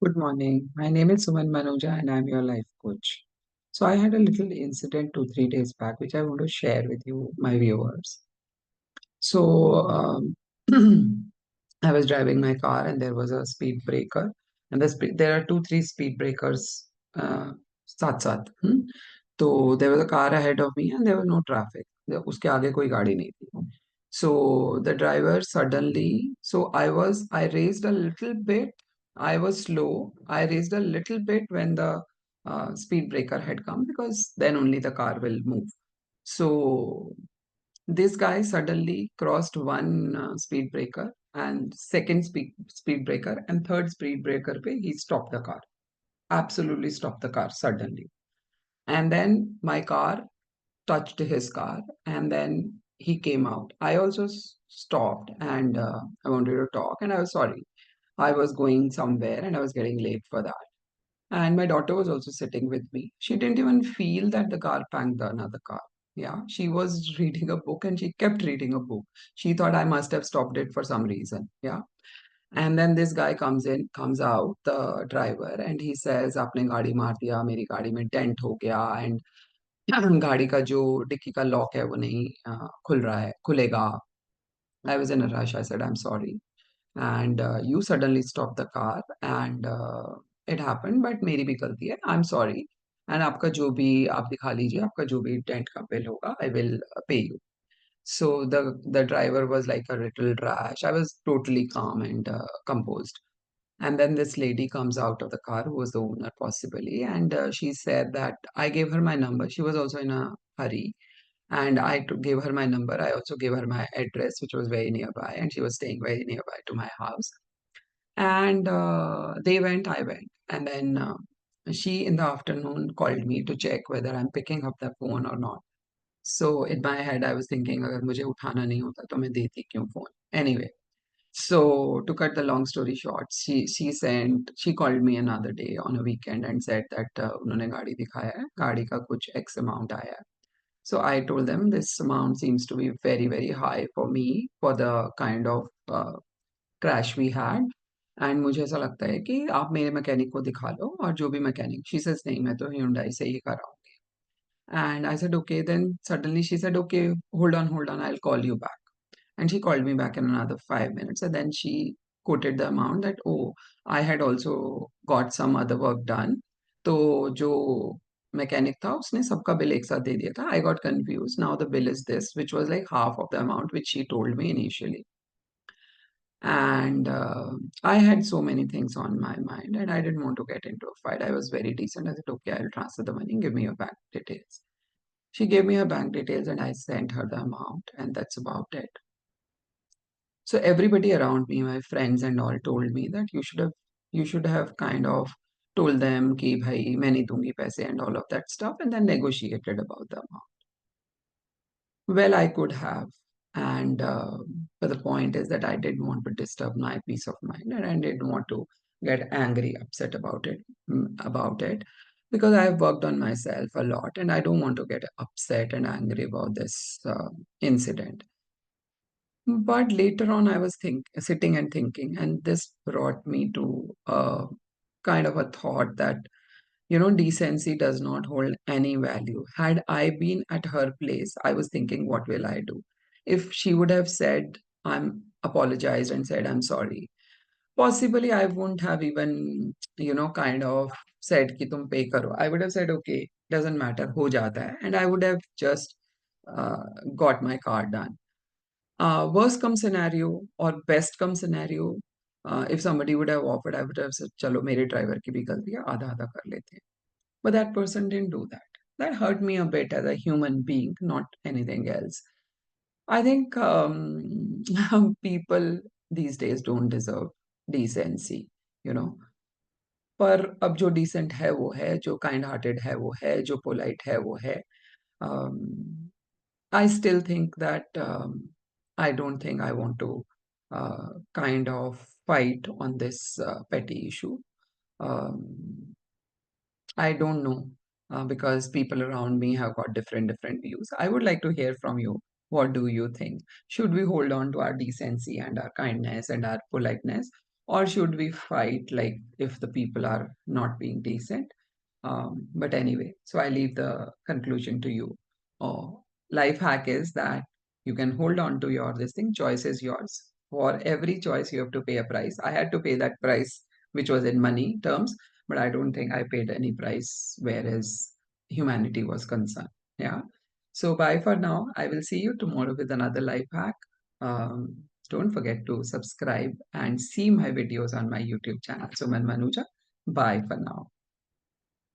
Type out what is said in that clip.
Good morning. My name is Suman Manoja and I'm your life coach. So I had a little incident 2, 3 days back, which I want to share with you, my viewers. So I was driving my car and there was a speed breaker, and there are 2, 3 speed breakers, uh, साथ साथ. तो there was a car ahead of me and there was no traffic. उसके आगे कोई गाड़ी नहीं थी. So the driver suddenly, so I raised a little bit. I was slow. I raised a little bit when the speed breaker had come because then only the car will move. So this guy suddenly crossed one speed breaker and second speed breaker and third speed breaker pe he stopped the car. Absolutely stopped the car suddenly. And then my car touched his car and then he came out. I also stopped and I wanted to talk and I was sorry. I was going somewhere and I was getting late for that. And my daughter was also sitting with me. She didn't even feel that the car banged the another car. Yeah, she was reading a book and she kept reading a book. She thought I must have stopped it for some reason. Yeah. And then this guy comes out, the driver, and he says, आपने गाड़ी मार दिया, मेरी गाड़ी में dent हो गया, and गाड़ी का जो डिक्की का लॉक है वो नहीं खुल रहा है खुलेगा. I was in a rush. I said, I'm sorry. And you suddenly stopped the car and it happened, but मेरी भी गलती है. I'm sorry. And आपका जो भी आप दिखा लीजिए, आपका जो भी डेंट का बिल होगा, I will pay you. So the driver was like a little rash. I was totally calm and composed. And then this lady comes out of the car, who was the owner possibly, and she said that I gave her my number. She was also in a hurry, and gave her my number. I also gave her my address, which was very nearby, and she was staying very nearby to my house. And they went, I went. And then she in the afternoon called me to check whether I'm picking up the phone or not. So in my head, I was thinking, अगर मुझे उठाना नहीं होता तो मैं देती क्यों phone? Anyway, so to cut the long story short, she called me another day on a weekend and said that उन्होंने गाड़ी दिखाया है, गाड़ी का कुछ X amount आया है. So I told them this amount seems to be very, very high for me for the kind of crash we had. And मुझे ऐसा लगता है कि आप मेरे मैकेनिक को दिखा लो और जो भी मैकेनिक शी सेज नहीं मैं तो Hyundai से ही कराऊंगी. And I said okay then suddenly she said okay hold on I will call you back. And she called me back in another 5 minutes. And then she quoted the amount that, oh, I had also got some other work done. तो जो mechanic था उसने सबका bill एक साथ दे दिया था. I got confused. Now the bill is this, which was like half of the amount which she told me initially. And I had so many things on my mind and I didn't want to get into a fight. I was very decent. I said, okay, I'll transfer the money. Give me your bank details. She gave me her bank details and I sent her the amount, and that's about it. So everybody around me, my friends and all, told me that you should have kind of told them कि भाई मैं नहीं दूंगी पैसे and all of that stuff, and then negotiated about the amount. Well, I could have, and but the point is that I didn't want to disturb my peace of mind, and I didn't want to get angry, upset about it, because I have worked on myself a lot, and I don't want to get upset and angry about this incident. But later on, I was sitting and thinking, and this brought me to a kind of a thought that, decency does not hold any value. Had I been at her place, I was thinking, what will I do? If she would have said, I'm apologized and said, I'm sorry, possibly I wouldn't have even, kind of said कि तुम pay करो. I would have said, okay, doesn't matter, हो जाता है, and I would have just uh, got my car done. Worst come scenario or best come scenario, if somebody would have offered, I would have said, चलो मेरे driver की भी गलती है, आधा आधा कर लेते हैं. But that person didn't do that. That hurt me a bit as a human being, not anything else. I think people these days don't deserve decency, you know. पर अब जो decent है वो है, जो kind hearted है वो है, जो polite है वो है. Um, I still think that I don't think I want to kind of fight on this petty issue. Um, I don't know because people around me have got different views. I would like to hear from you. What do you think? Should we hold on to our decency and our kindness and our politeness, or should we fight like if the people are not being decent? But anyway, so I leave the conclusion to you. Oh, life hack is that you can hold on to your this thing. Choice is yours. For every choice, you have to pay a price. I had to pay that price, which was in money terms, but I don't think I paid any price, whereas humanity was concerned. Yeah. So bye for now. I will see you tomorrow with another life hack. Don't forget to subscribe and see my videos on my YouTube channel, Suman Manuja. Bye for now.